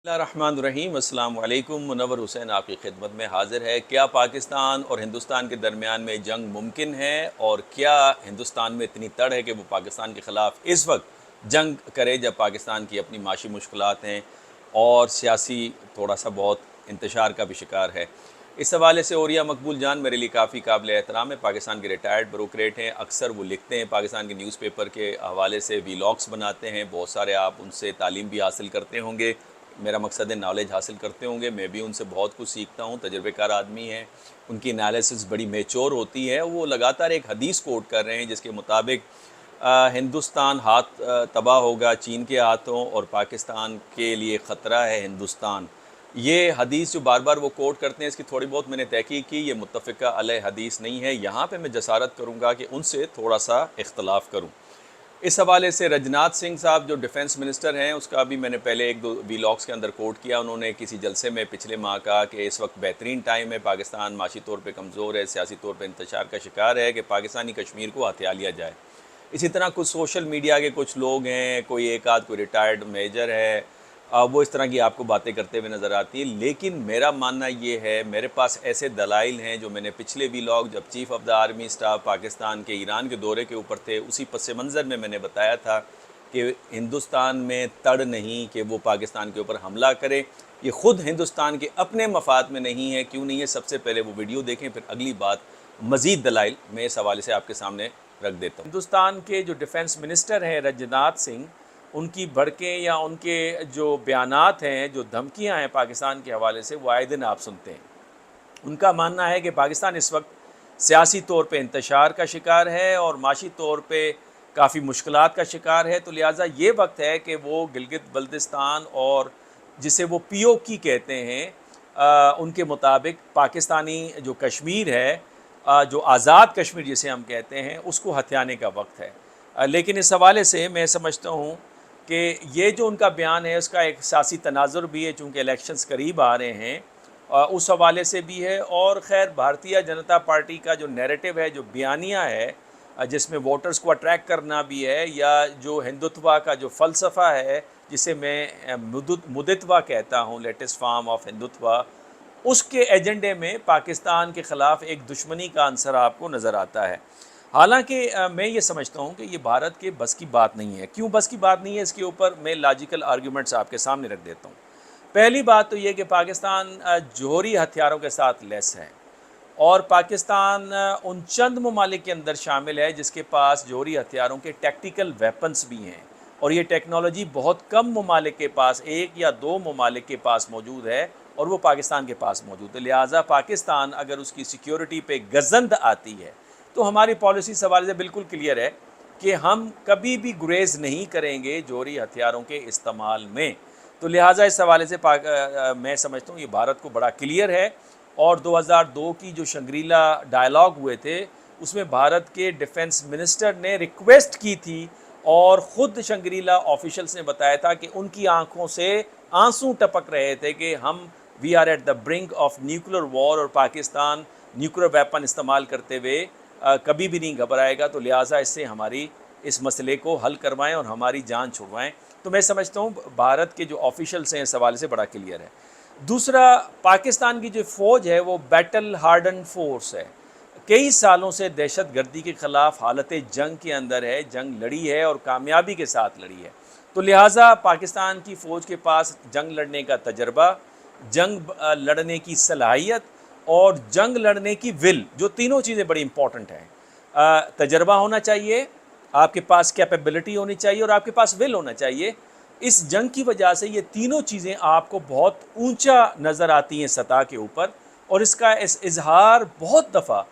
الرحمن الرحیم السلام علیکم۔ منور حسین آپ کی خدمت میں حاضر ہے۔ کیا پاکستان اور ہندوستان کے درمیان میں جنگ ممکن ہے، اور کیا ہندوستان میں اتنی تڑ ہے کہ وہ پاکستان کے خلاف اس وقت جنگ کرے جب پاکستان کی اپنی معاشی مشکلات ہیں اور سیاسی تھوڑا سا بہت انتشار کا بھی شکار ہے؟ اس حوالے سے اوریہ مقبول جان میرے لیے کافی قابل احترام ہے۔ پاکستان کے ریٹائرڈ بیوروکریٹ ہیں، اکثر وہ لکھتے ہیں پاکستان کے نیوز پیپر کے حوالے سے، ویلاگس بناتے ہیں، بہت سارے آپ ان سے تعلیم بھی حاصل کرتے ہوں گے، میرا مقصد ہے نالج حاصل کرتے ہوں گے۔ میں بھی ان سے بہت کچھ سیکھتا ہوں، تجربے کار آدمی ہیں، ان کی انالیسس بڑی میچور ہوتی ہے۔ وہ لگاتار ایک حدیث کوٹ کر رہے ہیں جس کے مطابق ہندوستان تباہ ہوگا چین کے ہاتھوں، اور پاکستان کے لیے خطرہ ہے ہندوستان۔ یہ حدیث جو بار بار وہ کوٹ کرتے ہیں، اس کی تھوڑی بہت میں نے تحقیق کی، یہ متفقہ علیہ حدیث نہیں ہے۔ یہاں پہ میں جسارت کروں گا کہ ان سے تھوڑا سا اختلاف کروں۔ اس حوالے سے رجناتھ سنگھ صاحب جو ڈیفنس منسٹر ہیں، اس کا بھی میں نے پہلے ایک دو ویلاگس کے اندر کوٹ کیا۔ انہوں نے کسی جلسے میں پچھلے ماہ کہا کہ اس وقت بہترین ٹائم ہے، پاکستان معاشی طور پہ کمزور ہے، سیاسی طور پہ انتشار کا شکار ہے، کہ پاکستانی کشمیر کو ہتھیا لیا جائے۔ اسی طرح کچھ سوشل میڈیا کے کچھ لوگ ہیں، کوئی ایک آدھ کوئی ریٹائرڈ میجر ہے، وہ اس طرح کی آپ کو باتیں کرتے ہوئے نظر آتی ہیں۔ لیکن میرا ماننا یہ ہے، میرے پاس ایسے دلائل ہیں جو میں نے پچھلے ویلاگ جب chief of the army staff Pakistan کے ایران کے دورے کے اوپر تھے، اسی پس منظر میں نے بتایا تھا کہ ہندوستان میں تڑ نہیں کہ وہ پاکستان کے اوپر حملہ کرے۔ یہ خود ہندوستان کے اپنے مفاد میں نہیں ہے۔ کیوں نہیں ہے؟ سب سے پہلے وہ ویڈیو دیکھیں، پھر اگلی بات مزید دلائل میں اس حوالے سے آپ کے سامنے رکھ دیتا ہوں۔ ہندوستان کے جو ڈیفنس منسٹر ہیں رجناتھ سنگھ، ان کی بھڑکیں یا ان کے جو بیانات ہیں، جو دھمکیاں ہیں پاکستان کے حوالے سے، وہ آئے دن آپ سنتے ہیں۔ ان کا ماننا ہے کہ پاکستان اس وقت سیاسی طور پہ انتشار کا شکار ہے اور معاشی طور پہ کافی مشکلات کا شکار ہے، تو لہٰذا یہ وقت ہے کہ وہ گلگت بلتستان اور جسے وہ پی او کی کہتے ہیں، ان کے مطابق پاکستانی جو کشمیر ہے، جو آزاد کشمیر جسے ہم کہتے ہیں، اس کو ہتھیانے کا وقت ہے۔ لیکن اس حوالے سے میں سمجھتا ہوں کہ یہ جو ان کا بیان ہے، اس کا ایک سیاسی تناظر بھی ہے، چونکہ الیکشنز قریب آ رہے ہیں، اس حوالے سے بھی ہے۔ اور خیر بھارتیہ جنتا پارٹی کا جو نیریٹو ہے، جو بیانیہ ہے، جس میں ووٹرز کو اٹریکٹ کرنا بھی ہے، یا جو ہندوتوا کا جو فلسفہ ہے، جسے میں مدتوا کہتا ہوں، لیٹسٹ فارم آف ہندوتوا، اس کے ایجنڈے میں پاکستان کے خلاف ایک دشمنی کا عنصر آپ کو نظر آتا ہے۔ حالانکہ میں یہ سمجھتا ہوں کہ یہ بھارت کے بس کی بات نہیں ہے۔ کیوں بس کی بات نہیں ہے؟ اس کے اوپر میں لاجیکل آرگیومنٹس آپ کے سامنے رکھ دیتا ہوں۔ پہلی بات تو یہ کہ پاکستان جوہری ہتھیاروں کے ساتھ لیس ہے، اور پاکستان ان چند ممالک کے اندر شامل ہے جس کے پاس جوہری ہتھیاروں کے ٹیکٹیکل ویپنز بھی ہیں، اور یہ ٹیکنالوجی بہت کم ممالک کے پاس، ایک یا دو ممالک کے پاس موجود ہے، اور وہ پاکستان کے پاس موجود ہے۔ لہٰذا پاکستان اگر اس کی سیکیورٹی پہ گزند آتی ہے تو ہماری پالیسی اس حوالے سے بالکل کلیئر ہے کہ ہم کبھی بھی گریز نہیں کریں گے جوہری ہتھیاروں کے استعمال میں۔ تو لہٰذا اس حوالے سے میں سمجھتا ہوں یہ بھارت کو بڑا کلیئر ہے۔ اور 2002 کی جو شنگریلا ڈائلاگ ہوئے تھے، اس میں بھارت کے ڈیفنس منسٹر نے ریکویسٹ کی تھی، اور خود شنگریلا آفیشلز نے بتایا تھا کہ ان کی آنکھوں سے آنسو ٹپک رہے تھے کہ ہم we are at the brink of nuclear war, اور پاکستان نیوکلر ویپن استعمال کرتے ہوئے کبھی بھی نہیں گھبرائے گا، تو لہٰذا اس سے ہماری اس مسئلے کو حل کروائیں اور ہماری جان چھڑوائیں۔ تو میں سمجھتا ہوں بھارت کے جو آفیشلز ہیں اس حوالے سے بڑا کلیئر ہے۔ دوسرا، پاکستان کی جو فوج ہے وہ بیٹل ہارڈن فورس ہے، کئی سالوں سے دہشت گردی کے خلاف حالت جنگ کے اندر ہے، جنگ لڑی ہے اور کامیابی کے ساتھ لڑی ہے۔ تو لہٰذا پاکستان کی فوج کے پاس جنگ لڑنے کا تجربہ، جنگ لڑنے کی صلاحیت اور جنگ لڑنے کی ول، جو تینوں چیزیں بڑی امپورٹنٹ ہیں۔ تجربہ ہونا چاہیے، آپ کے پاس کیپیبلٹی ہونی چاہیے، اور آپ کے پاس ول ہونا چاہیے۔ اس جنگ کی وجہ سے یہ تینوں چیزیں آپ کو بہت اونچا نظر آتی ہیں سطح کے اوپر، اور اس کا اظہار بہت دفعہ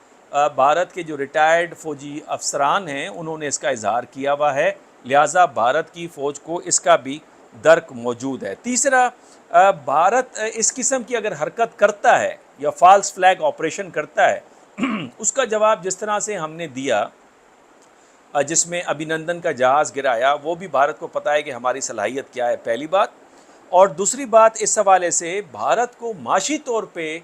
بھارت کے جو ریٹائرڈ فوجی افسران ہیں انہوں نے اس کا اظہار کیا ہوا ہے۔ لہٰذا بھارت کی فوج کو اس کا بھی درک موجود ہے۔ تیسرا، بھارت اس قسم کی اگر حرکت کرتا ہے یا فالس فلیگ آپریشن کرتا ہے، اس کا جواب جس طرح سے ہم نے دیا، جس میں ابھینندن کا جہاز گرایا، وہ بھی بھارت کو پتہ ہے کہ ہماری صلاحیت کیا ہے، پہلی بات۔ اور دوسری بات، اس حوالے سے بھارت کو معاشی طور پہ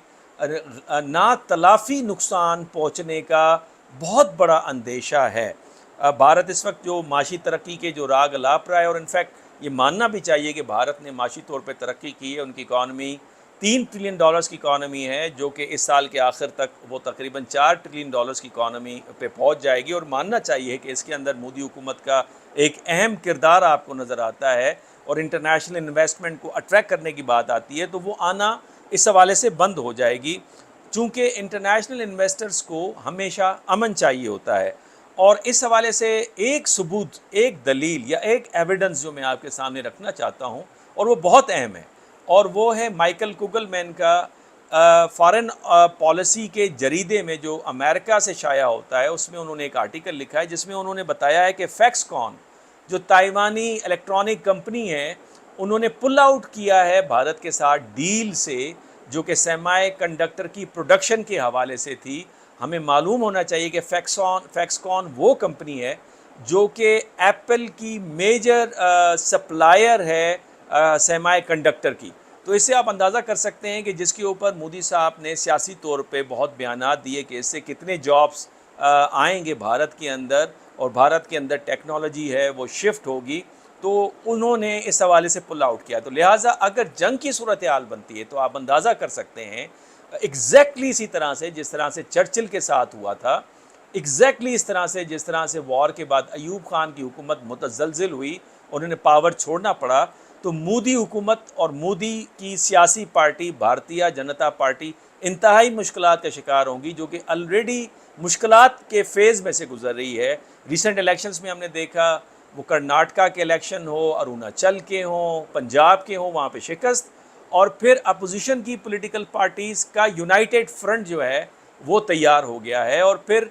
نا تلافی نقصان پہنچنے کا بہت اندیشہ ہے۔ بھارت اس وقت جو معاشی ترقی کے جو راگ الاپ رہا ہے، اور انفیکٹ یہ ماننا بھی چاہیے کہ بھارت نے معاشی طور پہ ترقی کی ہے، ان کی اکانومی $3 ٹریلین کی اکانومی ہے، جو کہ اس سال کے آخر تک وہ تقریباً $4 ٹریلین کی اکانومی پہ پہنچ جائے گی، اور ماننا چاہیے کہ اس کے اندر مودی حکومت کا ایک اہم کردار آپ کو نظر آتا ہے، اور انٹرنیشنل انویسٹمنٹ کو اٹریکٹ کرنے کی بات آتی ہے تو وہ آنا اس حوالے سے بند ہو جائے گی، چونکہ انٹرنیشنل انویسٹرز کو ہمیشہ امن چاہیے ہوتا ہے۔ اور اس حوالے سے ایک ثبوت، ایک دلیل یا ایک ایویڈنس جو میں آپ کے سامنے رکھنا چاہتا ہوں، اور وہ بہت اہم ہے، اور وہ ہے مائیکل کوگل مین کا فارن پالیسی کے جریدے میں جو امریکہ سے شائع ہوتا ہے، اس میں انہوں نے ایک آرٹیکل لکھا ہے جس میں انہوں نے بتایا ہے کہ فیکس کون جو تائیوانی الیکٹرانک کمپنی ہے، انہوں نے پل آؤٹ کیا ہے بھارت کے ساتھ ڈیل سے، جو کہ سیمی کنڈکٹر کی پروڈکشن کے حوالے سے تھی۔ ہمیں معلوم ہونا چاہیے کہ فیکس کون وہ کمپنی ہے جو کہ ایپل کی میجر سپلائر ہے سیمی کنڈکٹر کی۔ تو اس سے آپ اندازہ کر سکتے ہیں کہ جس کے اوپر مودی صاحب نے سیاسی طور پہ بہت بیانات دیے کہ اس سے کتنے جابس آئیں گے بھارت کے اندر، اور بھارت کے اندر ٹیکنالوجی ہے وہ شفٹ ہوگی، تو انہوں نے اس حوالے سے پل آؤٹ کیا۔ تو لہٰذا اگر جنگ کی صورتحال بنتی ہے تو آپ اندازہ کر سکتے ہیں ایگزیکٹلی اسی طرح سے جس طرح سے چرچل کے ساتھ ہوا تھا، ایگزیکٹلی اس طرح سے جس طرح سے وار کے بعد ایوب خان کی حکومت متزلزل ہوئی، انہوں نے پاور چھوڑنا پڑا، تو مودی حکومت اور مودی کی سیاسی پارٹی بھارتیہ جنتا پارٹی انتہائی مشکلات کا شکار ہوں گی، جو کہ آلریڈی مشکلات کے فیز میں سے گزر رہی ہے۔ ریسنٹ الیکشنز میں ہم نے دیکھا، وہ کرناٹکا کے الیکشن ہو، اروناچل کے ہوں، پنجاب کے ہوں، وہاں پہ شکست، اور پھر اپوزیشن کی پولیٹیکل پارٹیز کا یونائٹڈ فرنٹ جو ہے وہ تیار ہو گیا ہے، اور پھر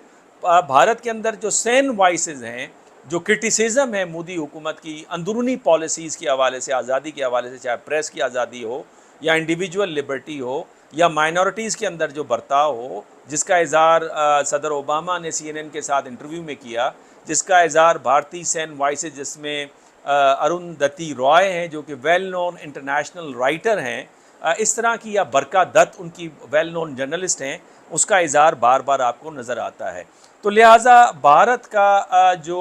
بھارت کے اندر جو سین وائسز ہیں، جو کرٹیسزم ہے مودی حکومت کی اندرونی پالیسیز کے حوالے سے، آزادی کے حوالے سے، چاہے پریس کی آزادی ہو یا انڈیویجول لبرٹی ہو یا مائنورٹیز کے اندر جو برتاؤ ہو، جس کا اظہار صدر اوباما نے CNN کے ساتھ انٹرویو میں کیا، جس کا اظہار بھارتی سین وائسز جس میں اروندھتی رائے ہیں جو کہ ویل نون انٹرنیشنل رائٹر ہیں، اس طرح کی، یا برکا دت ان کی ویل نون جرنلسٹ ہیں، اس کا اظہار بار بار آپ کو نظر آتا ہے۔ تو لہٰذا بھارت کا جو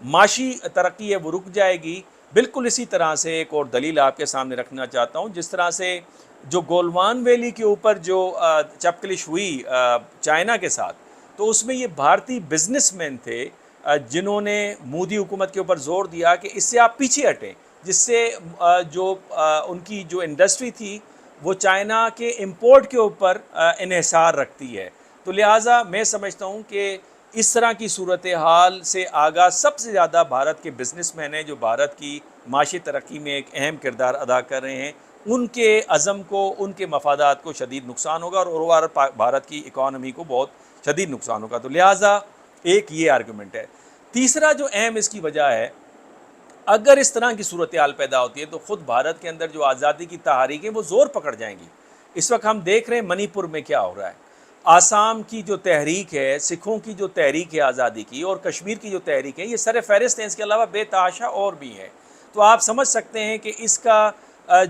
معاشی ترقی ہے وہ رک جائے گی۔ بالکل اسی طرح سے ایک اور دلیل آپ کے سامنے رکھنا چاہتا ہوں، جس طرح سے جو گولوان ویلی کے اوپر جو چپکلش ہوئی چائنا کے ساتھ، تو اس میں یہ بھارتی بزنس مین تھے جنہوں نے مودی حکومت کے اوپر زور دیا کہ اس سے آپ پیچھے ہٹیں، جس سے جو ان کی جو انڈسٹری تھی وہ چائنا کے امپورٹ کے اوپر انحصار رکھتی ہے۔ تو لہٰذا میں سمجھتا ہوں کہ اس طرح کی صورتحال سے آگاہ سب سے زیادہ بھارت کے بزنس مین ہیں جو بھارت کی معاشی ترقی میں ایک اہم کردار ادا کر رہے ہیں، ان کے عزم کو، ان کے مفادات کو شدید نقصان ہوگا، اور بھارت کی اکانومی کو بہت شدید نقصان ہوگا۔ تو لہٰذا ایک یہ آرگومنٹ ہے۔ تیسرا جو اہم اس کی وجہ ہے، اگر اس طرح کی صورتحال پیدا ہوتی ہے تو خود بھارت کے اندر جو آزادی کی تحریکیں وہ زور پکڑ جائیں گی۔ اس وقت ہم دیکھ رہے ہیں منی پور میں کیا ہو رہا ہے، آسام کی جو تحریک ہے، سکھوں کی جو تحریک ہے آزادی کی، اور کشمیر کی جو تحریک ہے، یہ سر فہرست ہیں، اس کے علاوہ بے تحاشا اور بھی ہیں۔ تو آپ سمجھ سکتے ہیں کہ اس کا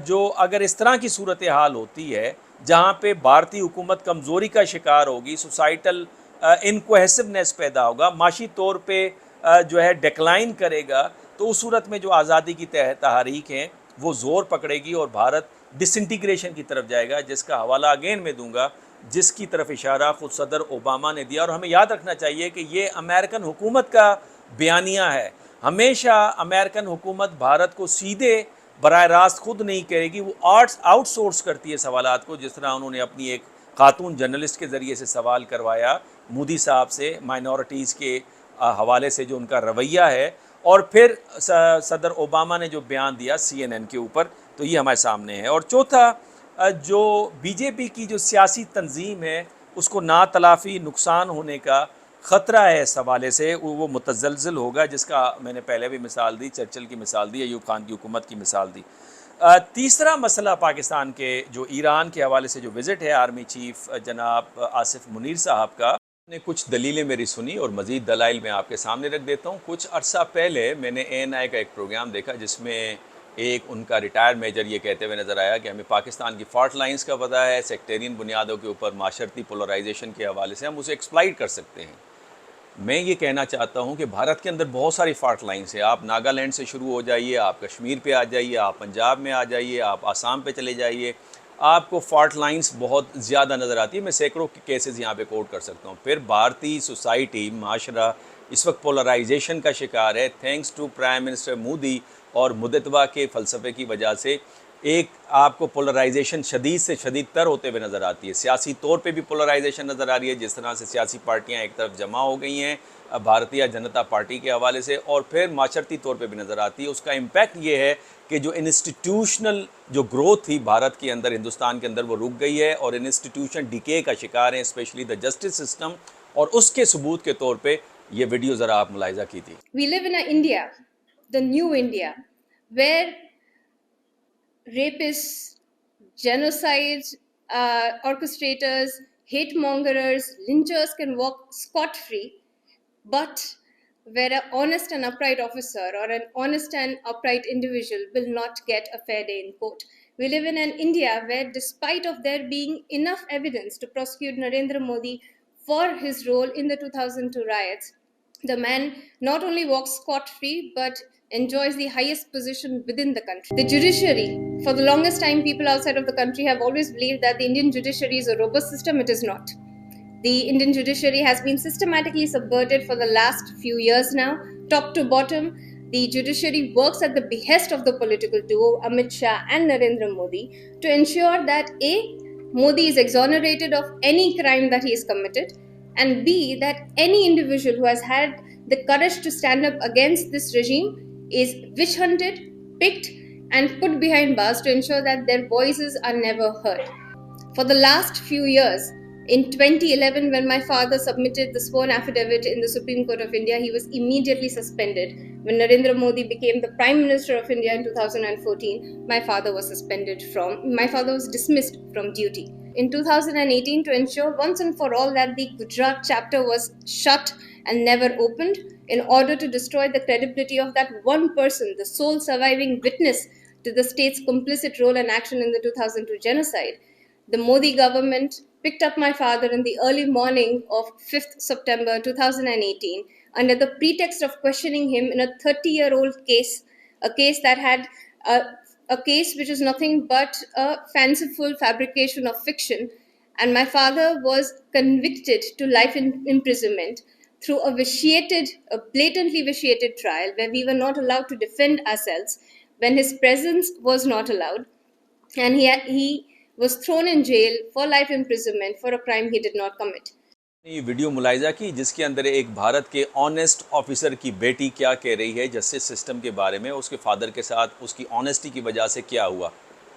جو اگر اس طرح کی صورتحال ہوتی ہے جہاں پہ بھارتی حکومت کمزوری کا شکار ہوگی، سوسائٹل انکوہیسونیس پیدا ہوگا، معاشی طور پہ جو ہے ڈیکلائن کرے گا، تو اس صورت میں جو آزادی کی تحریک ہیں وہ زور پکڑے گی اور بھارت ڈس انٹیگریشن کی طرف جائے گا، جس کا حوالہ اگین میں دوں گا، جس کی طرف اشارہ خود صدر اوباما نے دیا۔ اور ہمیں یاد رکھنا چاہیے کہ یہ امریکن حکومت کا بیانیہ ہے۔ ہمیشہ امریکن حکومت بھارت کو سیدھے براہ راست خود نہیں کرے گی، وہ آؤٹ سورس کرتی ہے سوالات کو، جس طرح انہوں نے اپنی ایک خاتون جرنلسٹ کے ذریعے سے سوال کروایا مودی صاحب سے مائنورٹیز کے حوالے سے جو ان کا رویہ ہے، اور پھر صدر اوباما نے جو بیان دیا CNN کے اوپر، تو یہ ہمارے سامنے ہے۔ اور چوتھا، جو بی جے پی کی جو سیاسی تنظیم ہے اس کو ناتلافی نقصان ہونے کا خطرہ ہے، اس حوالے سے وہ متزلزل ہوگا، جس کا میں نے پہلے بھی مثال دی، چرچل کی مثال دی، ایوب خان کی حکومت کی مثال دی۔ تیسرا مسئلہ پاکستان کے جو ایران کے حوالے سے جو وزٹ ہے آرمی چیف جناب آصف منیر صاحب کا، نے کچھ دلیلیں میری سنی اور مزید دلائل میں آپ کے سامنے رکھ دیتا ہوں۔ کچھ عرصہ پہلے میں نے ANI کا ایک پروگرام دیکھا جس میں ایک ان کا ریٹائرڈ میجر یہ کہتے ہوئے نظر آیا کہ ہمیں پاکستان کی فالٹ لائنز کا پتہ ہے، سیکٹیرین بنیادوں کے اوپر معاشرتی پولرائزیشن کے حوالے سے ہم اسے ایکسپلائٹ کر سکتے ہیں۔ میں یہ کہنا چاہتا ہوں کہ بھارت کے اندر بہت ساری فالٹ لائنس ہیں. آپ ناگالینڈ سے شروع ہو جائیے, آپ کشمیر پہ آ جائیے, آپ پنجاب میں آ جائیے, آپ آسام پہ چلے جائیے, آپ کو فالٹ لائنس بہت زیادہ نظر آتی ہے. میں سینکڑوں کیسز یہاں پہ کوٹ کر سکتا ہوں. پھر بھارتی سوسائٹی, معاشرہ اس وقت پولرائزیشن کا شکار ہے thanks to prime minister Modi اور مدتوا کے فلسفے کی وجہ سے. ایک آپ کو پولرائزیشن شدید سے شدید تر ہوتے ہوئے نظر آتی ہے. سیاسی طور پہ بھی پولرائزیشن نظر آ رہی ہے, جس طرح سے سیاسی پارٹیاں ایک طرف جمع ہو گئی ہیں بھارتیہ جنتا پارٹی کے حوالے سے, اور پھر معاشرتی طور پہ بھی نظر آتی ہے. اس کا امپیکٹ یہ ہے کہ جو انسٹیٹیوشنل جو گروتھ تھی بھارت کے اندر, ہندوستان کے اندر, وہ رک گئی ہے اور انسٹیٹیوشن ڈیکے کا شکار ہیں, اسپیشلی دا جسٹس سسٹم. اور اس کے ثبوت کے طور پہ یہ ویڈیو ذرا آپ ملاحظہ کی تھی. We live in an India, the new India, where rapists, genocides, orchestrators, hate mongers, lynchers can walk scot-free, but where an honest and upright officer or an honest and upright individual will not get a fair day in court. We live in an India where, despite of there being enough evidence to prosecute Narendra Modi for his role in the 2002 riots, the man not only walks scot-free but enjoys the highest position within the country. The judiciary, for the longest time, people outside of the country have always believed that the Indian judiciary is a robust system. It is not. The Indian judiciary has been systematically subverted for the last few years now, top to bottom. The judiciary works at the behest of the political duo Amit Shah and Narendra Modi to ensure that A, Modi is exonerated of any crime that he has committed, and B, that any individual who has had the courage to stand up against this regime is witch hunted, picked, and put behind bars to ensure that their voices are never heard. For the last few years, in 2011, when my father submitted the sworn affidavit in the Supreme Court of India, he was immediately suspended. When Narendra Modi became the Prime Minister of India in 2014, my father was dismissed from duty. In 2018, to ensure once and for all that the Gujarat chapter was shut and never opened, in order to destroy the credibility of that one person, the sole surviving witness to the state's complicit role and action in the 2002 genocide, the Modi government picked up my father in the early morning of 5th September 2018 under the pretext of questioning him in a 30-year-old case, a case that had a case which is nothing but a fanciful fabrication of fiction. And my father was convicted to life imprisonment through a blatantly vitiated trial where we were not allowed to defend ourselves, when his presence was not allowed, and he was thrown in jail for life imprisonment for a crime he did not commit. یہ video ملاحظہ کی جس کے اندر ایک بھارت کے honest officer کی بیٹی کیا کہہ رہی ہے جسٹس سسٹم کے بارے میں, اس کے فادر کے ساتھ اس کی آنیسٹی کی وجہ سے کیا ہوا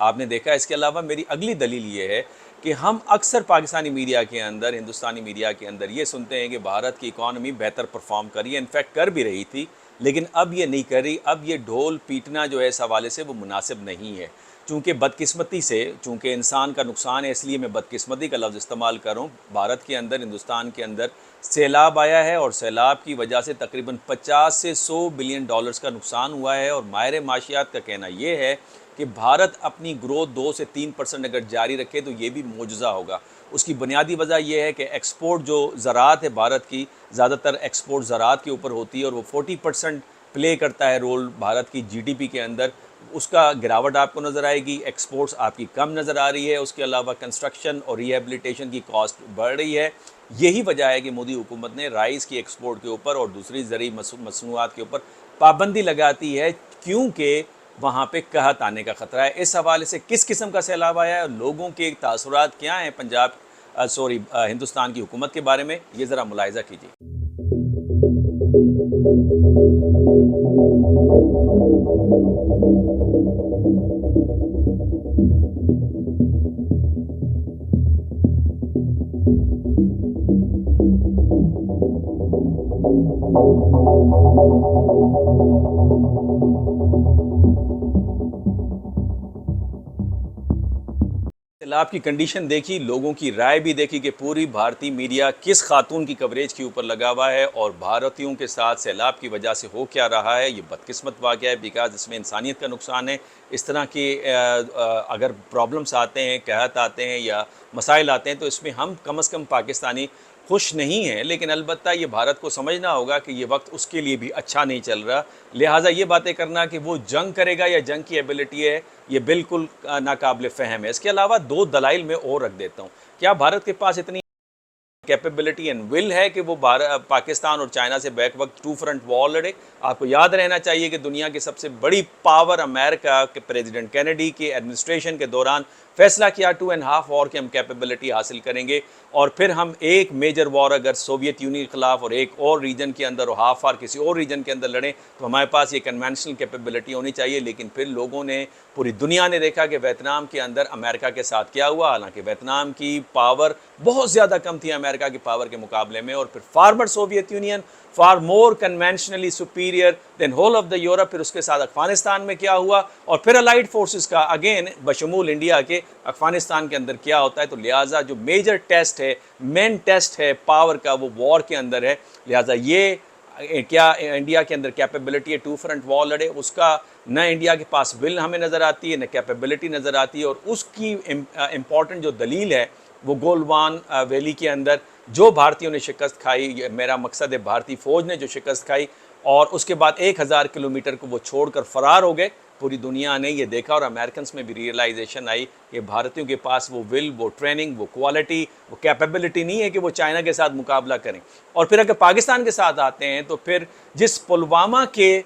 آپ نے دیکھا. اس کے علاوہ میری اگلی دلیل یہ ہے کہ ہم اکثر پاکستانی میڈیا کے اندر, ہندوستانی میڈیا کے اندر یہ سنتے ہیں کہ بھارت کی اکانومی بہتر پرفارم کر رہی ہے, انفیکٹ کر بھی رہی تھی, لیکن اب یہ نہیں کر رہی. اب یہ ڈھول پیٹنا جو ہے اس حوالے سے وہ مناسب نہیں ہے, چونکہ بدقسمتی سے, چونکہ انسان کا نقصان ہے اس لیے میں بدقسمتی کا لفظ استعمال کروں. بھارت کے اندر, ہندوستان کے اندر سیلاب آیا ہے اور سیلاب کی وجہ سے تقریباً 50 سے 100 بلین ڈالرز کا نقصان ہوا ہے, اور ماہر معاشیات کا کہنا یہ ہے کہ بھارت اپنی گروتھ 2 سے 3% اگر جاری رکھے تو یہ بھی معجزہ ہوگا. اس کی بنیادی وجہ یہ ہے کہ ایکسپورٹ جو زراعت ہے بھارت کی, زیادہ تر ایکسپورٹ زراعت کے اوپر ہوتی ہے, اور وہ 40% پلے کرتا ہے رول بھارت کی جی ڈی پی کے اندر. اس کا گراوٹ آپ کو نظر آئے گی, ایکسپورٹس آپ کی کم نظر آ رہی ہے. اس کے علاوہ کنسٹرکشن اور ریہیبلیٹیشن کی کاسٹ بڑھ رہی ہے. یہی وجہ ہے کہ مودی حکومت نے رائس کی ایکسپورٹ کے اوپر اور دوسری زرعی مصنوعات کے اوپر پابندی لگاتی ہے, کیونکہ وہاں پہ قحط آنے کا خطرہ ہے. اس حوالے سے کس قسم کا سیلاب آیا ہے, لوگوں کے تاثرات کیا ہیں ہندوستان کی حکومت کے بارے میں, یہ ذرا ملاحظہ کیجیے. سیلاب کی کنڈیشن دیکھی, لوگوں کی رائے بھی دیکھی کہ پوری بھارتی میڈیا کس خاتون کی کوریج کے اوپر لگا ہوا ہے, اور بھارتیوں کے ساتھ سیلاب کی وجہ سے ہو کیا رہا ہے. یہ بدقسمت واقعہ ہے, بیکاز اس میں انسانیت کا نقصان ہے. اس طرح کے اگر پرابلمس آتے ہیں, قحط آتے ہیں یا مسائل آتے ہیں, تو اس میں ہم کم از کم پاکستانی خوش نہیں ہیں، لیکن البتہ یہ بھارت کو سمجھنا ہوگا کہ یہ وقت اس کے لیے بھی اچھا نہیں چل رہا، لہٰذا یہ باتیں کرنا کہ وہ جنگ کرے گا یا جنگ کی ایبلٹی ہے، یہ بالکل ناقابل فہم ہے۔ اس کے علاوہ دو دلائل میں اور رکھ دیتا ہوں۔ کیا بھارت کے پاس اتنی کیپیبلٹی اینڈ ول ہے کہ وہ پاکستان اور چائنا سے بیک وقت ٹو فرنٹ وار لڑے؟ آپ کو یاد رہنا چاہیے کہ دنیا کی سب سے بڑی پاور امریکہ کے پریزیڈنٹ کینیڈی کی ایڈمنسٹریشن کے دوران فیصلہ کیا 2.5 وار کی ہم کیپیبلٹی حاصل کریں گے، اور پھر ہم ایک میجر وار اگر سوویت یونین کے خلاف اور ایک اور ریجن کے اندر اور ہاف وار کسی اور ریجن کے اندر لڑیں تو ہمارے پاس یہ کنونشنل کیپیبلٹی ہونی چاہیے۔ لیکن پھر لوگوں نے، پوری دنیا نے دیکھا کہ ویتنام کے اندر امریکہ کے ساتھ کیا ہوا، حالانکہ ویتنام کی پاور بہت زیادہ کم تھی امریکہ کی پاور کے مقابلے میں، اور پھر former Soviet Union far more conventionally superior than whole of the Europe. پھر اس کے ساتھ افغانستان میں کیا ہوا، اور پھر الائیڈ فورسز کا اگین بشمول انڈیا کے افغانستان کے اندر کیا ہوتا ہے۔ تو لہٰذا جو میجر ٹیسٹ ہے، مین ٹیسٹ ہے پاور کا، وہ وار کے اندر ہے۔ لہٰذا یہ کیا انڈیا کے اندر کیپیبلٹی ہے ٹو فرنٹ وار لڑے، اس کا نہ انڈیا کے پاس ول ہمیں نظر آتی ہے، نہ کیپیبلٹی نظر آتی ہے۔ اور اس کی امپورٹنٹ جو دلیل ہے وہ گولوان ویلی کے اندر جو بھارتیوں نے شکست کھائی، میرا مقصد ہے بھارتی فوج نے جو شکست کھائی، اور اس کے بعد 1000 کلومیٹر کو وہ چھوڑ کر فرار ہو گئے۔ پوری دنیا نے یہ دیکھا، اور امریکنس میں بھی ریئلائزیشن آئی کہ بھارتیوں کے پاس وہ ول، وہ ٹریننگ، وہ کوالٹی، وہ کیپیبلٹی نہیں ہے کہ وہ چائنا کے ساتھ مقابلہ کریں۔ اور پھر اگر پاکستان کے ساتھ آتے ہیں تو پھر جس پلوامہ کے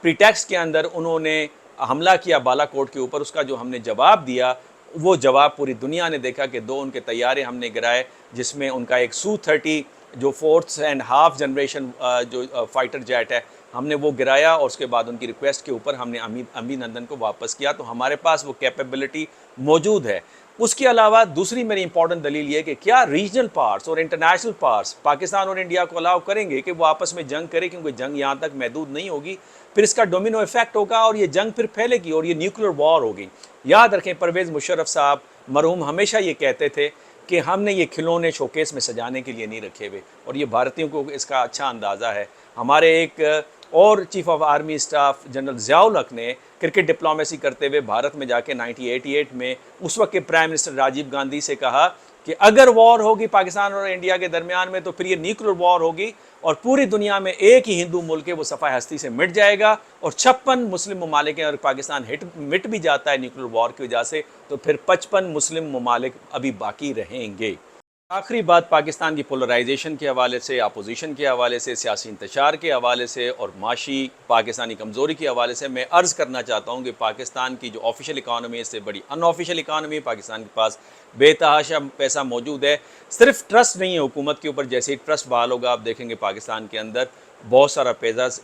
پریٹیکسٹ کے اندر انہوں نے حملہ کیا بالا کوٹ کے اوپر، اس کا جو ہم نے جواب دیا، وہ جواب پوری دنیا نے دیکھا کہ 2 ان کے طیارے ہم نے گرائے، جس میں ان کا ایک سو-30 جو 4th اینڈ ہاف جنریشن جو فائٹر جیٹ ہے، ہم نے وہ گرایا، اور اس کے بعد ان کی ریکویسٹ کے اوپر ہم نے ابھی نندن کو واپس کیا۔ تو ہمارے پاس وہ کیپیبلٹی موجود ہے۔ اس کے علاوہ دوسری میری امپورٹنٹ دلیل یہ کہ کیا ریجنل پارٹس اور انٹرنیشنل پارٹس پاکستان اور انڈیا کو الاؤ کریں گے کہ وہ آپس میں جنگ کرے، کیونکہ جنگ یہاں تک محدود نہیں ہوگی، پھر اس کا ڈومینو ایفیکٹ ہوگا اور یہ جنگ پھر پھیلے گی اور یہ نیوکلیر وار ہوگی۔ یاد رکھیں پرویز مشرف صاحب مرحوم ہمیشہ یہ کہتے تھے کہ ہم نے یہ کھلونے شوکیس میں سجانے کے لیے نہیں رکھے ہوئے، اور یہ بھارتیوں کو اس کا اچھا اندازہ ہے۔ ہمارے ایک اور chief of army staff general Zia الحق نے کرکٹ ڈپلومیسی کرتے ہوئے بھارت میں جا کے 1988 میں اس وقت کے پرائم منسٹر راجیو گاندھی سے کہا کہ اگر وار ہوگی پاکستان اور انڈیا کے درمیان میں تو پھر یہ نیوکلیر وار ہوگی، اور پوری دنیا میں ایک ہی ہندو ملک ہے وہ صفحہ ہستی سے مٹ جائے گا، اور 56 مسلم ممالک ہیں، اور پاکستان مٹ بھی جاتا ہے نیوکلیر وار کی وجہ سے تو پھر 55 مسلم ممالک ابھی باقی رہیں گے۔ آخری بات پاکستان کی پولرائزیشن کے حوالے سے، اپوزیشن کے حوالے سے، سیاسی انتشار کے حوالے سے اور معاشی پاکستانی کمزوری کے حوالے سے میں عرض کرنا چاہتا ہوں کہ پاکستان کی جو آفیشیل اکانومی ہے اس سے بڑی ان آفیشیل اکانومی، پاکستان کے پاس بے تحاشا پیسہ موجود ہے۔ صرف ٹرسٹ نہیں ہے حکومت کے اوپر، جیسے ہی ٹرسٹ بحال ہوگا آپ دیکھیں گے پاکستان کے اندر بہت سارا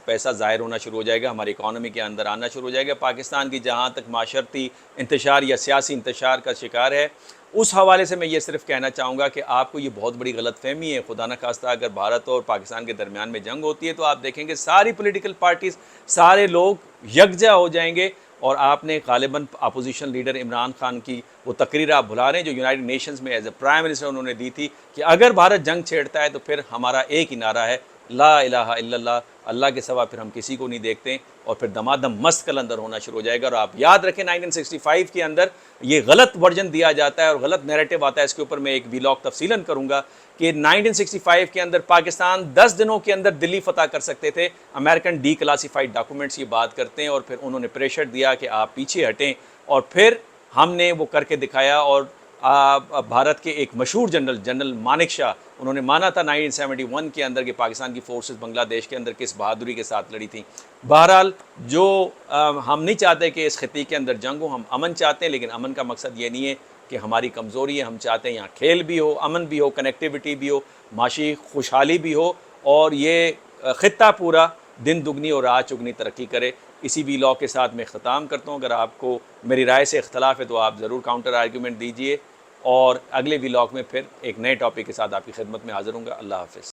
پیسہ ظاہر ہونا شروع ہو جائے گا، ہماری اکانومی کے اندر آنا شروع ہو جائے گا۔ پاکستان کی جہاں تک معاشرتی انتشار یا سیاسی انتشار کا شکار ہے، اس حوالے سے میں یہ صرف کہنا چاہوں گا کہ آپ کو یہ بہت بڑی غلط فہمی ہے۔ خدا نہ خواستہ اگر بھارت اور پاکستان کے درمیان میں جنگ ہوتی ہے تو آپ دیکھیں گے ساری پولیٹیکل پارٹیز، سارے لوگ یکجا ہو جائیں گے، اور آپ نے غالباً اپوزیشن لیڈر عمران خان کی وہ تقریر آپ بھلا رہے ہیں جو یونائٹڈ نیشنز میں ایز اے پرائم منسٹر انہوں نے دی تھی کہ اگر بھارت جنگ چھیڑتا ہے تو پھر ہمارا ایک ہی نعرہ ہے، لا الہ الا اللہ، اللہ کے سوا پھر ہم کسی کو نہیں دیکھتے، اور پھر دمادم مست قلندر ہونا شروع ہو جائے گا۔ اور آپ یاد رکھیں 1965 کے اندر یہ غلط ورژن دیا جاتا ہے اور غلط نیریٹو آتا ہے، اس کے اوپر میں ایک ویلاگ تفصیلاً کروں گا کہ 1965 کے اندر پاکستان 10 دنوں کے اندر دلی فتح کر سکتے تھے۔ امریکن ڈی کلاسیفائڈ ڈاکومنٹس یہ بات کرتے ہیں، اور پھر انہوں نے پریشر دیا کہ آپ پیچھے ہٹیں، اور پھر ہم نے وہ کر کے دکھایا۔ اور بھارت کے ایک مشہور جنرل مانک شاہ، انہوں نے مانا تھا 1971 کے اندر کہ پاکستان کی فورسز بنگلہ دیش کے اندر کس بہادری کے ساتھ لڑی تھیں۔ بہرحال جو ہم نہیں چاہتے کہ اس خطے کے اندر جنگ ہو، ہم امن چاہتے ہیں، لیکن امن کا مقصد یہ نہیں ہے کہ ہماری کمزوری ہے، ہم چاہتے ہیں یہاں کھیل بھی ہو، امن بھی ہو، کنیکٹیوٹی بھی ہو، معاشی خوشحالی بھی ہو، اور یہ خطہ پورا دن دگنی اور رات چگنی ترقی کرے۔ اسی ویلاگ کے ساتھ میں اختتام کرتا ہوں۔ اگر آپ کو میری رائے سے اختلاف ہے تو آپ ضرور کاؤنٹر آرگیومنٹ دیجئے، اور اگلے ویلاگ میں پھر ایک نئے ٹاپک کے ساتھ آپ کی خدمت میں حاضر ہوں گا۔ اللہ حافظ۔